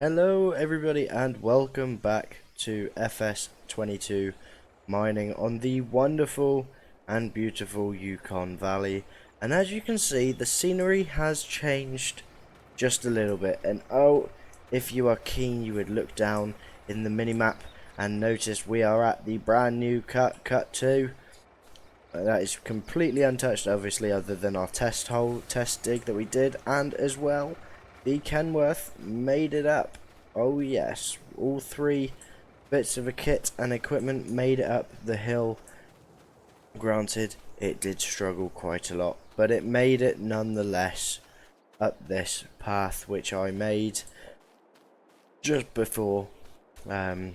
Hello everybody and welcome back to FS22 Mining on the wonderful and beautiful Yukon Valley. And as you can see, the scenery has changed just a little bit. And oh, if you are keen, you would look down in the minimap and notice we are at the brand new cut 2. That is completely untouched, obviously, other than our test dig that we did, and as well the Kenworth made it up. Oh yes, all 3 bits of a kit and equipment made it up the hill. Granted, it did struggle quite a lot, but it made it nonetheless up this path which I made just before. It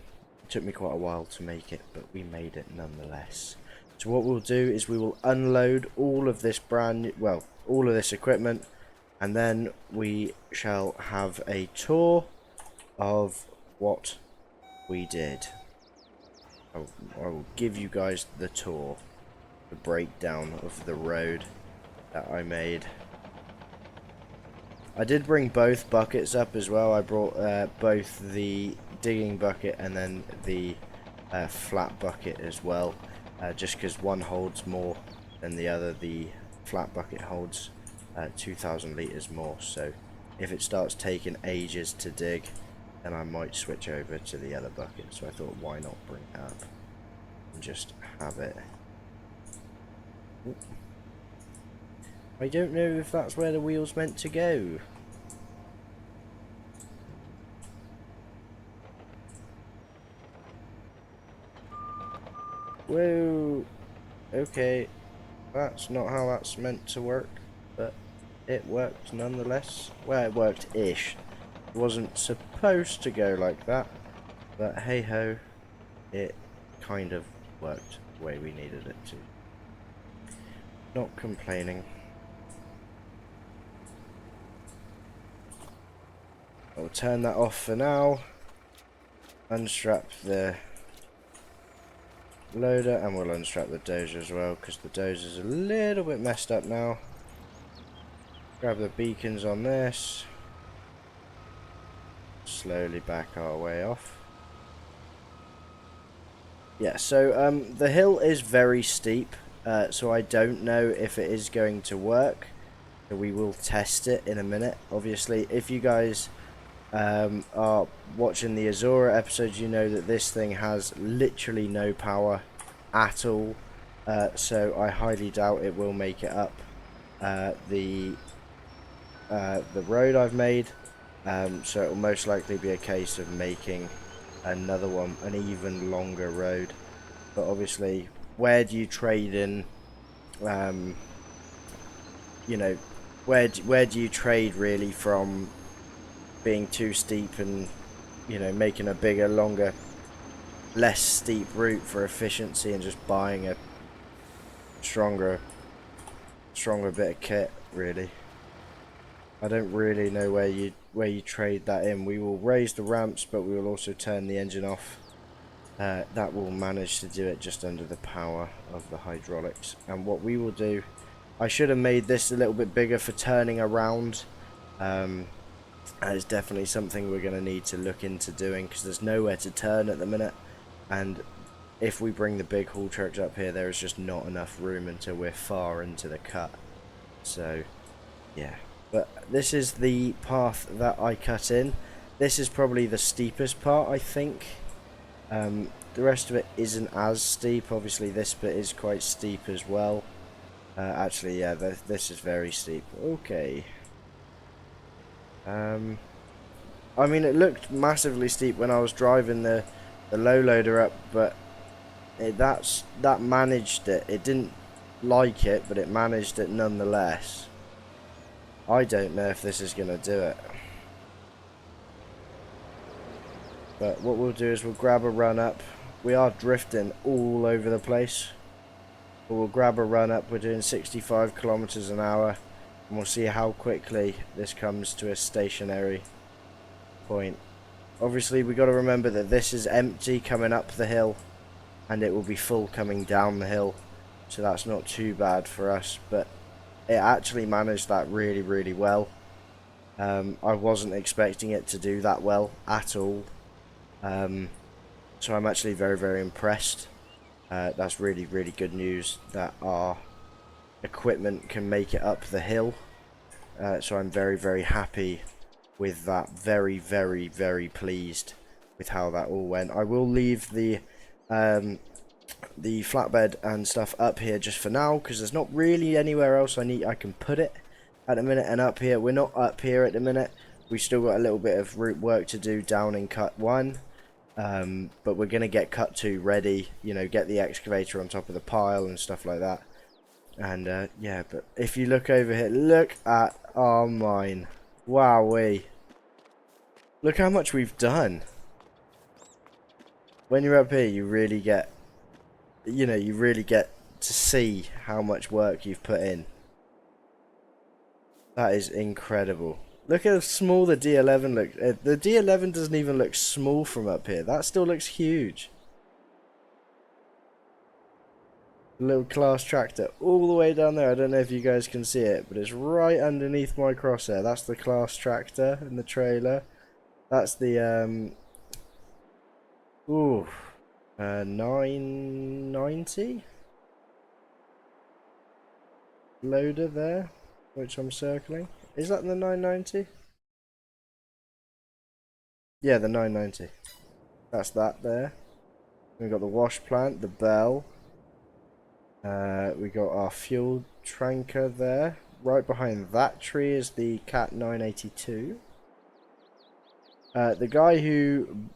took me quite a while to make it, but we made it nonetheless. So what we'll do is we will unload all of this all of this equipment, and then we shall have a tour of what we did. I will give you guys the tour, the breakdown of the road that I made. I did bring both buckets up as well. I brought both the digging bucket and then the flat bucket as well, just because one holds more than the other. The flat bucket holds 2,000 litres more, so if it starts taking ages to dig, then I might switch over to the other bucket. So I thought, why not bring it up and just have it. I don't know if that's where the wheel's meant to go. Whoa, okay, that's not how that's meant to work, but it worked nonetheless. Well, it worked-ish. It wasn't supposed to go like that, but hey ho, it kind of worked the way we needed it to. Not complaining. I'll turn that off for now, unstrap the loader, and we'll unstrap the dozer as well, because the dozer's a little bit messed up now. Grab the beacons on this. Slowly back our way off. Yeah, so the hill is very steep, so I don't know if it is going to work. So we will test it in a minute. Obviously, if you guys are watching the Azora episodes, you know that this thing has literally no power at all, so I highly doubt it will make it up the road I've made. So it will most likely be a case of making another one, an even longer road. But obviously, where do you trade in, you know, where do you trade really from being too steep and, you know, making a bigger, longer, less steep route for efficiency, and just buying a stronger bit of kit, really? I don't really know where you trade that in. We will raise the ramps, but we will also turn the engine off. That will manage to do it just under the power of the hydraulics. And what we will do, I should have made this a little bit bigger for turning around. That is definitely something we're going to need to look into doing, because there's nowhere to turn at the minute, and if we bring the big haul trucks up here, there is just not enough room until we're far into the cut. So yeah, but this is the path that I cut in. This is probably the steepest part, I think. The rest of it isn't as steep. Obviously this bit is quite steep as well. Actually, yeah, this is very steep. Okay. I mean, it looked massively steep when I was driving the low loader up, but that managed it. It didn't like it, but it managed it nonetheless. I don't know if this is going to do it. But what we'll do is we'll grab a run up. We are drifting all over the place. But we'll grab a run up. We're doing 65 kilometers an hour. And we'll see how quickly this comes to a stationary point. Obviously, we got to remember that this is empty coming up the hill, and it will be full coming down the hill. So that's not too bad for us, but it actually managed that really, really well. I wasn't expecting it to do that well at all. So I'm actually very, very impressed. That's really, really good news that our equipment can make it up the hill. So I'm very, very happy with that. Very, very, very pleased with how that all went. I will leave the flatbed and stuff up here just for now, because there's not really anywhere else I can put it at the minute. And up here, we're not up here at the minute. We've still got a little bit of root work to do down in cut 1. But we're going to get cut 2 ready, you know, get the excavator on top of the pile and stuff like that. And yeah, but if you look over here, look at our mine. Wowee. Look how much we've done. When you're up here, you really get, you know, you really get to see how much work you've put in. That is incredible. Look at how small the D11 looks. The D11 doesn't even look small from up here. That still looks huge. Little class tractor all the way down there. I don't know if you guys can see it, but it's right underneath my crosshair. That's the class tractor in the trailer. That's the 990 loader there, which I'm circling. Is that the 990? Yeah, the 990. That's that there. We've got the wash plant, the bell. We got our fuel tanker there. Right behind that tree is the Cat 982. The guy who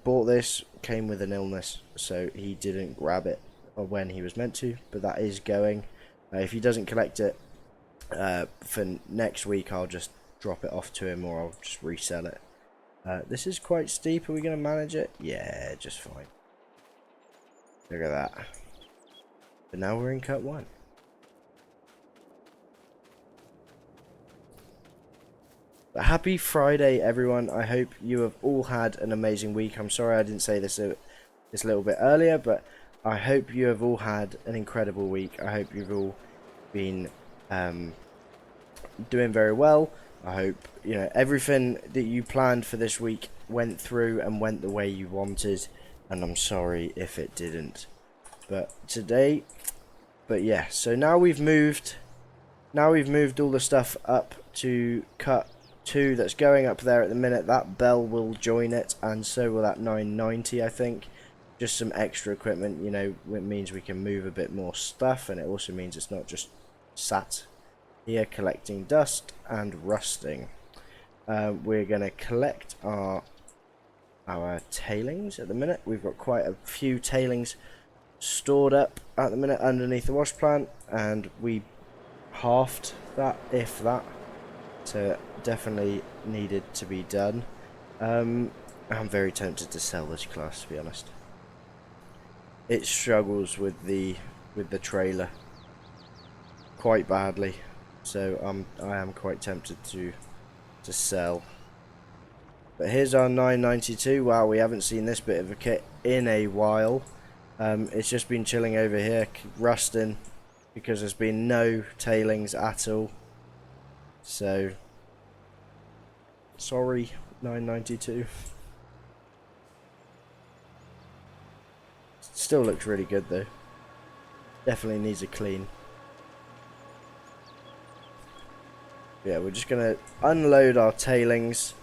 bought this came with an illness, so he didn't grab it when he was meant to, but that is going. If he doesn't collect it for next week, I'll just drop it off to him, or I'll just resell it. This is quite steep. Are we going to manage it? Yeah, just fine. Look at that. But now we're in cut 1. But happy Friday, everyone. I hope you have all had an amazing week. I'm sorry I didn't say this a little bit earlier, but I hope you have all had an incredible week. I hope you've all been doing very well. I hope, you know, everything that you planned for this week went through and went the way you wanted, and I'm sorry if it didn't. But yeah, so now we've moved all the stuff up to cut 2 that's going up there at the minute. That bell will join it, and so will that 990, I think. Just some extra equipment, you know, it means we can move a bit more stuff, and it also means it's not just sat here collecting dust and rusting. We're going to collect our tailings at the minute. We've got quite a few tailings stored up at the minute underneath the wash plant, and we halved that, if that, so definitely needed to be done. I'm very tempted to sell this class, to be honest. It struggles with the trailer quite badly, so I am quite tempted to sell. But here's our 992. Wow, we haven't seen this bit of a kit in a while. It's just been chilling over here, rusting, because there's been no tailings at all. So, sorry, 992. Still looks really good though. Definitely needs a clean. Yeah, we're just going to unload our tailings.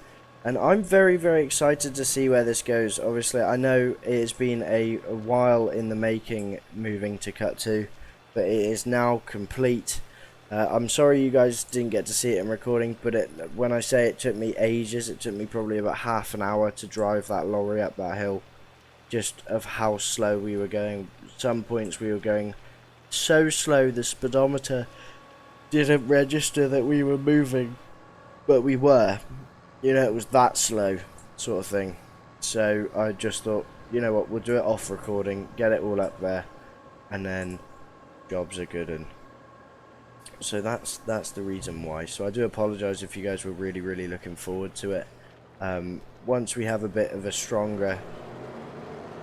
And I'm very, very excited to see where this goes. Obviously, I know it has been a while in the making moving to cut 2, but it is now complete. I'm sorry you guys didn't get to see it in recording, but when I say it took me ages, it took me probably about half an hour to drive that lorry up that hill, just of how slow we were going. Some points we were going so slow the speedometer didn't register that we were moving, but we were. You know, it was that slow, sort of thing. So I just thought, you know what, we'll do it off recording, get it all up there, and then jobs are good. And so that's the reason why. So I do apologise if you guys were really, really looking forward to it. Once we have a bit of a stronger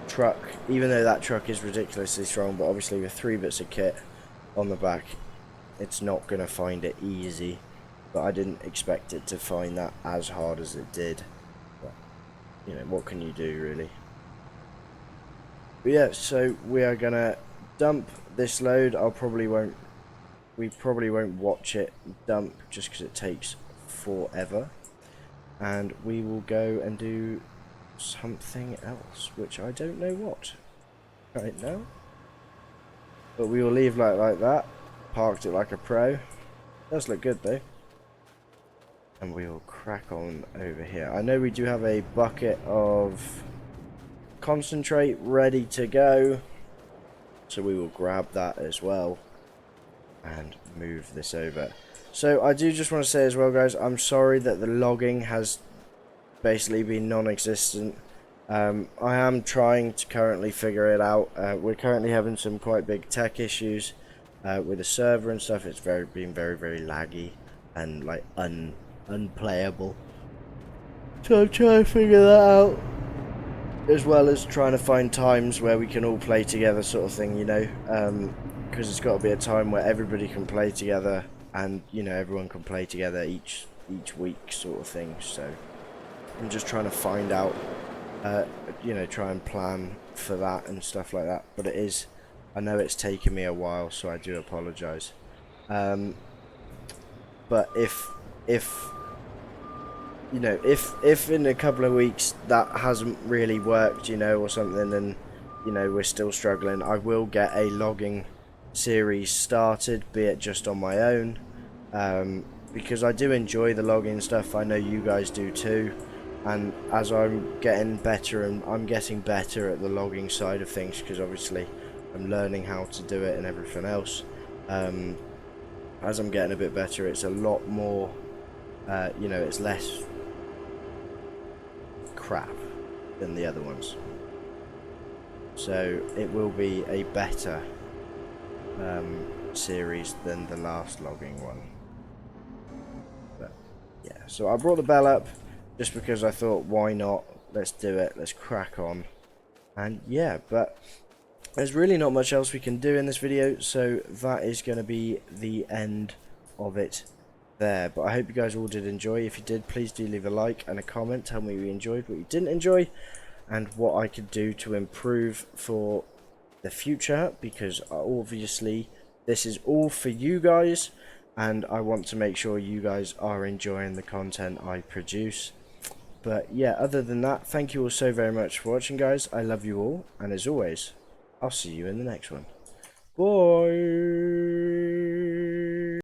truck, even though that truck is ridiculously strong, but obviously with 3 bits of kit on the back, it's not going to find it easy but I didn't expect it to find that as hard as it did. But, you know, what can you do, really? But yeah, so we are gonna dump this load. We probably won't watch it dump just because it takes forever. And we will go and do something else, which I don't know what right now. But we will leave like that. Parked it like a pro. Does look good though. And we will crack on over here. I know we do have a bucket of concentrate ready to go, so we will grab that as well and move this over. So I do just want to say as well, guys, I'm sorry that the logging has basically been non-existent. I am trying to currently figure it out. We're currently having some quite big tech issues with the server and stuff. It's been very laggy and like unplayable. So I'm trying to figure that out, as well as trying to find times where we can all play together, sort of thing, you know, because it's got to be a time where everybody can play together, and you know, everyone can play together each week, sort of thing. So I'm just trying to find out, you know, try and plan for that and stuff like that. But I know it's taken me a while, so I do apologise. But if you know, if in a couple of weeks that hasn't really worked, you know, or something, and you know we're still struggling, I will get a logging series started, be it just on my own, because I do enjoy the logging stuff. I know you guys do too, and as I'm getting better, and I'm getting better at the logging side of things, because obviously I'm learning how to do it and everything else. As I'm getting a bit better, it's a lot more, you know, it's less crap than the other ones, so it will be a better series than the last logging one. But yeah, so I brought the bell up just because I thought, why not, let's do it, let's crack on. And yeah, but there's really not much else we can do in this video, so that is going to be the end of it there. But I hope you guys all did enjoy. If you did, please do leave a like and a comment, tell me what you enjoyed, what you didn't enjoy, and what I could do to improve for the future, because obviously this is all for you guys, and I want to make sure you guys are enjoying the content I produce. But yeah, other than that, thank you all so very much for watching, guys. I love you all, and as always, I'll see you in the next one. Bye.